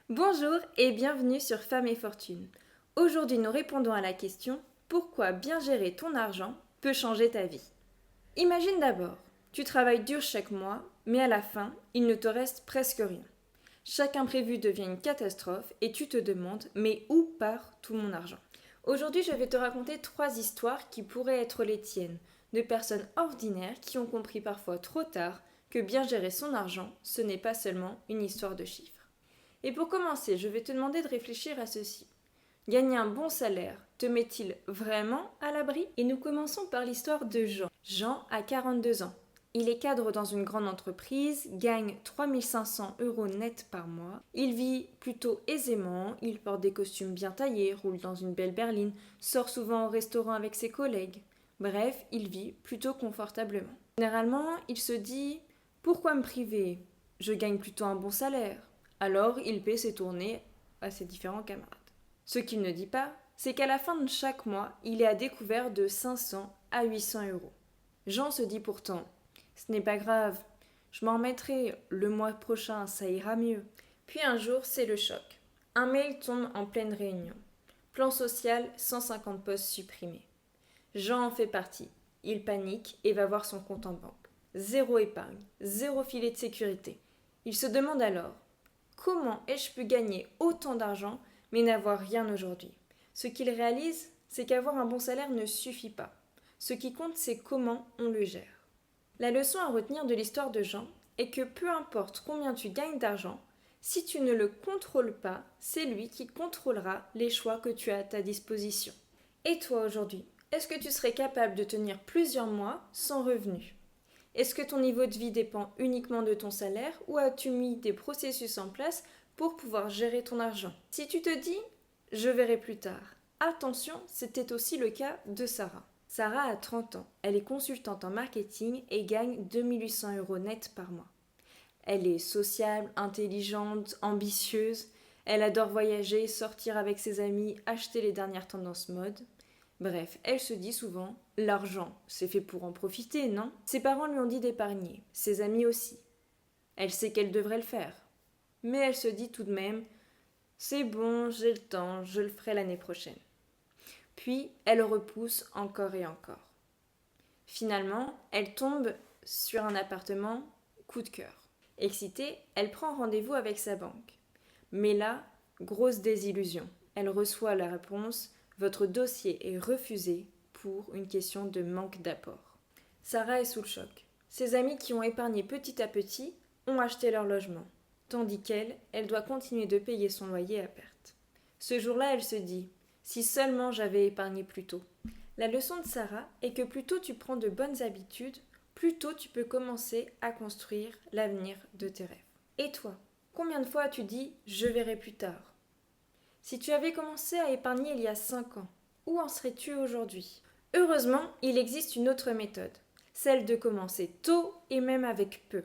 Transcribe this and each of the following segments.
Bonjour et bienvenue sur Femmes et Fortune. Aujourd'hui, nous répondons à la question pourquoi bien gérer ton argent peut changer ta vie. Imagine d'abord, tu travailles dur chaque mois, mais à la fin, il ne te reste presque rien. Chaque imprévu devient une catastrophe et tu te demandes mais où part tout mon argent? Aujourd'hui, je vais te raconter 3 histoires qui pourraient être les tiennes, de personnes ordinaires qui ont compris parfois trop tard que bien gérer son argent, ce n'est pas seulement une histoire de chiffres. Et pour commencer, je vais te demander de réfléchir à ceci. Gagner un bon salaire te met-il vraiment à l'abri? Et nous commençons par l'histoire de Jean. Jean a 42 ans. Il est cadre dans une grande entreprise, gagne 3 500 € net par mois. Il vit plutôt aisément, il porte des costumes bien taillés, roule dans une belle berline, sort souvent au restaurant avec ses collègues. Bref, il vit plutôt confortablement. Généralement, il se dit « Pourquoi me priver? Je gagne plutôt un bon salaire. » Alors, il paie ses tournées à ses différents camarades. Ce qu'il ne dit pas, c'est qu'à la fin de chaque mois, il est à découvert de 500 à 800 €. Jean se dit pourtant « Ce n'est pas grave, je m'en remettrai, le mois prochain, ça ira mieux. » Puis un jour, c'est le choc. Un mail tombe en pleine réunion. Plan social, 150 postes supprimés. Jean en fait partie. Il panique et va voir son compte en banque. Zéro épargne, zéro filet de sécurité. Il se demande alors comment ai-je pu gagner autant d'argent mais n'avoir rien aujourd'hui? Ce qu'il réalise, c'est qu'avoir un bon salaire ne suffit pas. Ce qui compte, c'est comment on le gère. La leçon à retenir de l'histoire de Jean est que peu importe combien tu gagnes d'argent, si tu ne le contrôles pas, c'est lui qui contrôlera les choix que tu as à ta disposition. Et toi aujourd'hui, est-ce que tu serais capable de tenir plusieurs mois sans revenu? Est-ce que ton niveau de vie dépend uniquement de ton salaire ou as-tu mis des processus en place pour pouvoir gérer ton argent? Si tu te dis « je verrai plus tard », attention, c'était aussi le cas de Sarah. Sarah a 30 ans, elle est consultante en marketing et gagne 2 800 € net par mois. Elle est sociable, intelligente, ambitieuse, elle adore voyager, sortir avec ses amis, acheter les dernières tendances mode. Bref, elle se dit souvent « l'argent, c'est fait pour en profiter, non ?» Ses parents lui ont dit d'épargner, ses amis aussi. Elle sait qu'elle devrait le faire. Mais elle se dit tout de même « c'est bon, j'ai le temps, je le ferai l'année prochaine. » Puis, elle repousse encore et encore. Finalement, elle tombe sur un appartement coup de cœur. Excitée, elle prend rendez-vous avec sa banque. Mais là, grosse désillusion. Elle reçoit la réponse « Votre dossier est refusé pour une question de manque d'apport. » Sarah est sous le choc. Ses amis qui ont épargné petit à petit ont acheté leur logement, tandis qu'elle, elle doit continuer de payer son loyer à perte. Ce jour-là, elle se dit « Si seulement j'avais épargné plus tôt. » La leçon de Sarah est que plus tôt tu prends de bonnes habitudes, plus tôt tu peux commencer à construire l'avenir de tes rêves. Et toi, combien de fois as-tu dit « je verrai plus tard » ? Si tu avais commencé à épargner il y a 5 ans, où en serais-tu aujourd'hui? Heureusement, il existe une autre méthode, celle de commencer tôt et même avec peu.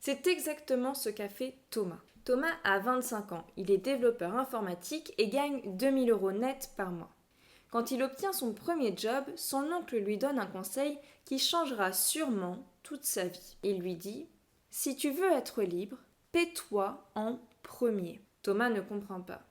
C'est exactement ce qu'a fait Thomas. Thomas a 25 ans, il est développeur informatique et gagne 2 000 € net par mois. Quand il obtient son premier job, son oncle lui donne un conseil qui changera sûrement toute sa vie. Il lui dit « Si tu veux être libre, paie-toi en premier. » Thomas ne comprend pas.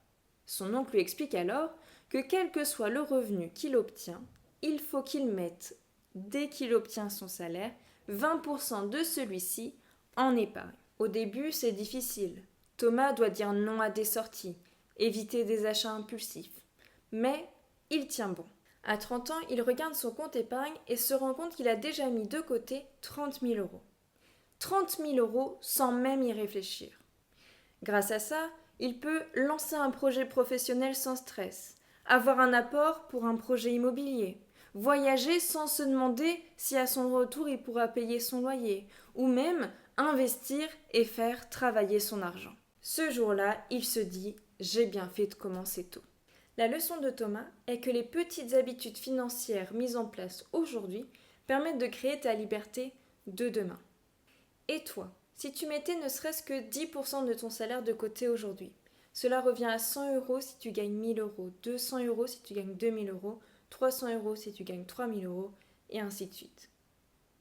Son oncle lui explique alors que quel que soit le revenu qu'il obtient, il faut qu'il mette, dès qu'il obtient son salaire, 20% de celui-ci en épargne. Au début, c'est difficile. Thomas doit dire non à des sorties, éviter des achats impulsifs. Mais il tient bon. À 30 ans, il regarde son compte épargne et se rend compte qu'il a déjà mis de côté 30 000 €. 30 000 € sans même y réfléchir. Grâce à ça, il peut lancer un projet professionnel sans stress, avoir un apport pour un projet immobilier, voyager sans se demander si à son retour il pourra payer son loyer, ou même investir et faire travailler son argent. Ce jour-là, il se dit « j'ai bien fait de commencer tôt ». La leçon de Thomas est que les petites habitudes financières mises en place aujourd'hui permettent de créer ta liberté de demain. Et toi, si tu mettais ne serait-ce que 10% de ton salaire de côté aujourd'hui, cela revient à 100 € si tu gagnes 1 000 €, 200 € si tu gagnes 2 000 €, 300 € si tu gagnes 3 000 €, et ainsi de suite.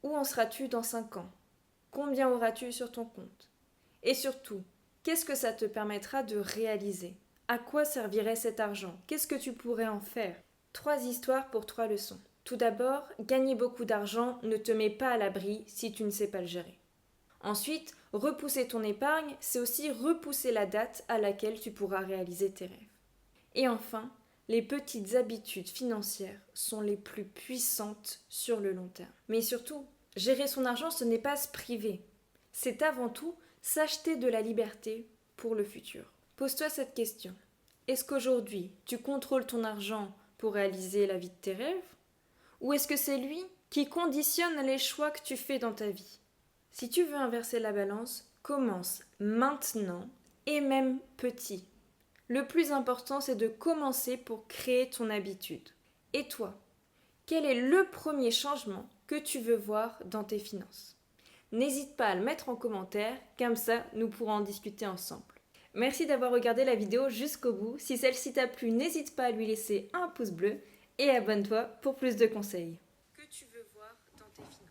Où en seras-tu dans 5 ans? Combien auras-tu sur ton compte? Et surtout, Qu'est-ce que ça te permettra de réaliser? À quoi servirait cet argent? Qu'est-ce que tu pourrais en faire? 3 histoires pour 3 leçons. Tout d'abord, gagner beaucoup d'argent ne te met pas à l'abri si tu ne sais pas le gérer. Ensuite, repousser ton épargne, c'est aussi repousser la date à laquelle tu pourras réaliser tes rêves. Et enfin, les petites habitudes financières sont les plus puissantes sur le long terme. Mais surtout, gérer son argent, ce n'est pas se priver. C'est avant tout s'acheter de la liberté pour le futur. Pose-toi cette question. Est-ce qu'aujourd'hui, tu contrôles ton argent pour réaliser la vie de tes rêves? Ou est-ce que c'est lui qui conditionne les choix que tu fais dans ta vie? Si tu veux inverser la balance, commence maintenant et même petit. Le plus important, c'est de commencer pour créer ton habitude. Et toi, quel est le premier changement que tu veux voir dans tes finances? N'hésite pas à le mettre en commentaire, comme ça nous pourrons en discuter ensemble. Merci d'avoir regardé la vidéo jusqu'au bout. Si celle-ci t'a plu, n'hésite pas à lui laisser un pouce bleu et abonne-toi pour plus de conseils. Que tu veux voir dans tes finances?